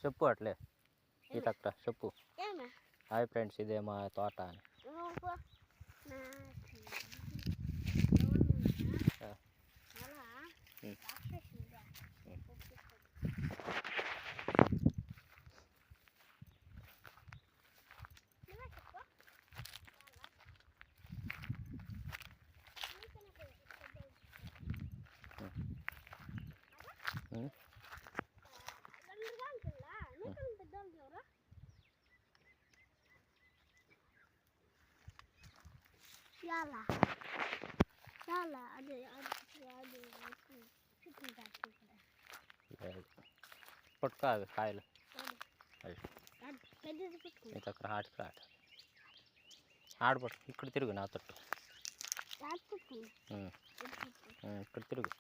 చెప్పు అట్లే సీతక్క చెప్పు. హాయ్ ఫ్రెండ్స్, ఇదే మా తోట అని. పట్టుకోదు కాయలు అక్కడ ఆటకు ఆడపట్టు. ఇక్కడ తిరుగు నా తట్టు, ఇక్కడ తిరుగు.